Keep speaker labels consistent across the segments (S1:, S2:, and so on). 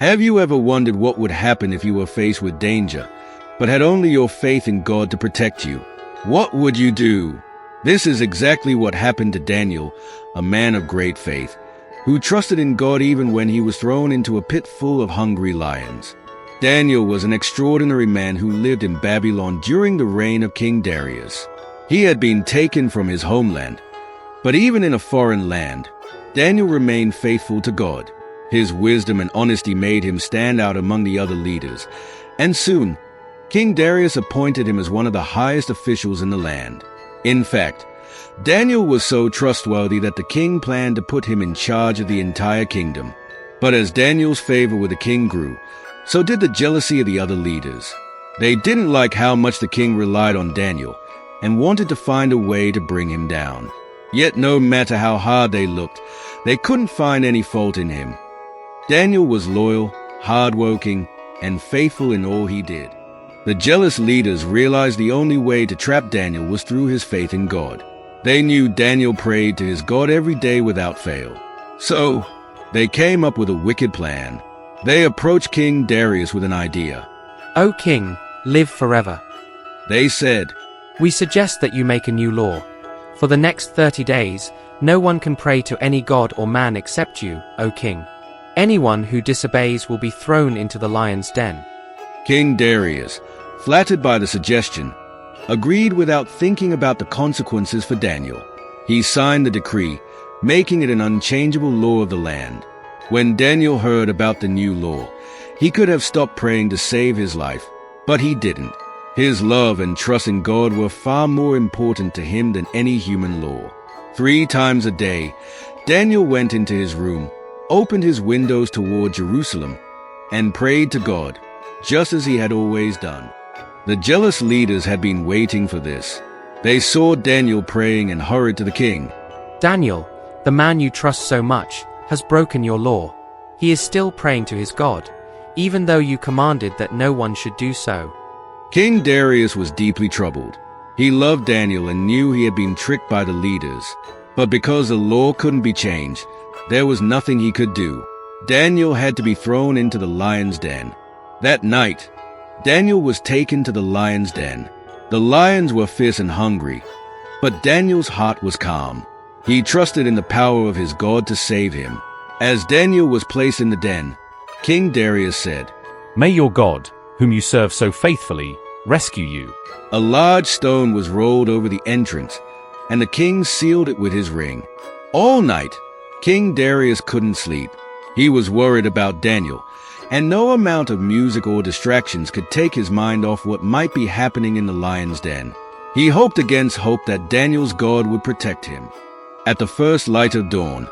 S1: Have you ever wondered what would happen if you were faced with danger, but had only your faith in God to protect you? What would you do? This is exactly what happened to Daniel, a man of great faith, who trusted in God even when he was thrown into a pit full of hungry lions. Daniel was an extraordinary man who lived in Babylon during the reign of King Darius. He had been taken from his homeland, but even in a foreign land, Daniel remained faithful to God. His wisdom and honesty made him stand out among the other leaders, and soon, King Darius appointed him as one of the highest officials in the land. In fact, Daniel was so trustworthy that the king planned to put him in charge of the entire kingdom. But as Daniel's favor with the king grew, so did the jealousy of the other leaders. They didn't like how much the king relied on Daniel and wanted to find a way to bring him down. Yet no matter how hard they looked, they couldn't find any fault in him. Daniel was loyal, hardworking, and faithful in all he did. The jealous leaders realized the only way to trap Daniel was through his faith in God. They knew Daniel prayed to his God every day without fail. So, they came up with a wicked plan. They approached King Darius with an idea.
S2: "O king, live forever."
S1: They said,
S2: "We suggest that you make a new law. For the next 30 days, no one can pray to any god or man except you, O king. Anyone who disobeys will be thrown into the lion's den."
S1: King Darius, flattered by the suggestion, agreed without thinking about the consequences for Daniel. He signed the decree, making it an unchangeable law of the land. When Daniel heard about the new law, he could have stopped praying to save his life, but he didn't. His love and trust in God were far more important to him than any human law. 3 times a day, Daniel went into his room, opened his windows toward Jerusalem, and prayed to God, just as he had always done. The jealous leaders had been waiting for this. They saw Daniel praying and hurried to the king.
S2: "Daniel, the man you trust so much, has broken your law. He is still praying to his God, even though you commanded that no one should do so."
S1: King Darius was deeply troubled. He loved Daniel and knew he had been tricked by the leaders. But because the law couldn't be changed, there was nothing he could do. Daniel had to be thrown into the lion's den. That night, Daniel was taken to the lion's den. The lions were fierce and hungry, but Daniel's heart was calm. He trusted in the power of his God to save him. As Daniel was placed in the den, King Darius said,
S3: "May your God, whom you serve so faithfully, rescue you."
S1: A large stone was rolled over the entrance, and the king sealed it with his ring. All night, King Darius couldn't sleep. He was worried about Daniel, and no amount of music or distractions could take his mind off what might be happening in the lion's den. He hoped against hope that Daniel's God would protect him. At the first light of dawn,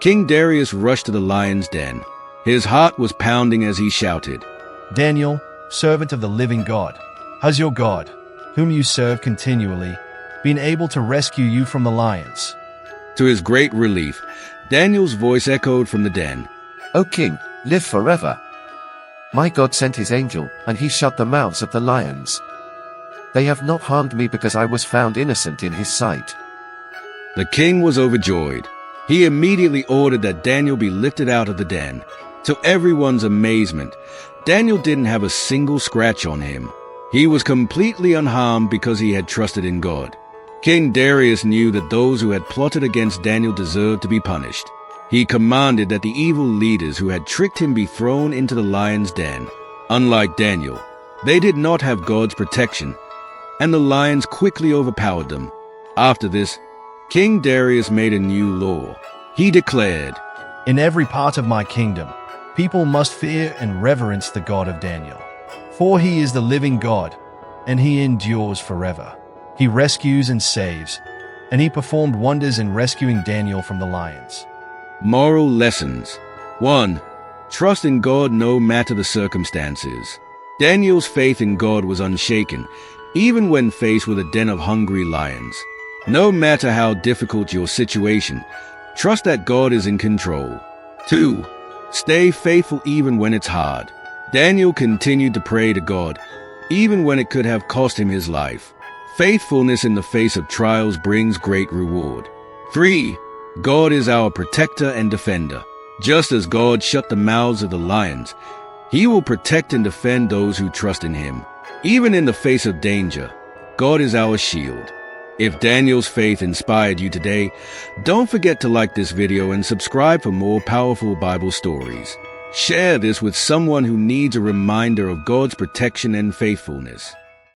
S1: King Darius rushed to the lion's den. His heart was pounding as he shouted,
S4: "Daniel, servant of the living God, has your God, whom you serve continually, been able to rescue you from the lions?"
S1: To his great relief, Daniel's voice echoed from the den.
S5: "O king, live forever. My God sent his angel, and he shut the mouths of the lions. They have not harmed me because I was found innocent in his sight."
S1: The king was overjoyed. He immediately ordered that Daniel be lifted out of the den. To everyone's amazement, Daniel didn't have a single scratch on him. He was completely unharmed because he had trusted in God. King Darius knew that those who had plotted against Daniel deserved to be punished. He commanded that the evil leaders who had tricked him be thrown into the lion's den. Unlike Daniel, they did not have God's protection, and the lions quickly overpowered them. After this, King Darius made a new law. He declared,
S4: "In every part of my kingdom, people must fear and reverence the God of Daniel. For he is the living God, and he endures forever. He rescues and saves, and he performed wonders in rescuing Daniel from the lions."
S1: Moral lessons. 1. Trust in God no matter the circumstances. Daniel's faith in God was unshaken, even when faced with a den of hungry lions. No matter how difficult your situation, trust that God is in control. 2. Stay faithful even when it's hard. Daniel continued to pray to God, even when it could have cost him his life. Faithfulness in the face of trials brings great reward. 3. God is our protector and defender. Just as God shut the mouths of the lions, He will protect and defend those who trust in Him. Even in the face of danger, God is our shield. If Daniel's faith inspired you today, don't forget to like this video and subscribe for more powerful Bible stories. Share this with someone who needs a reminder of God's protection and faithfulness.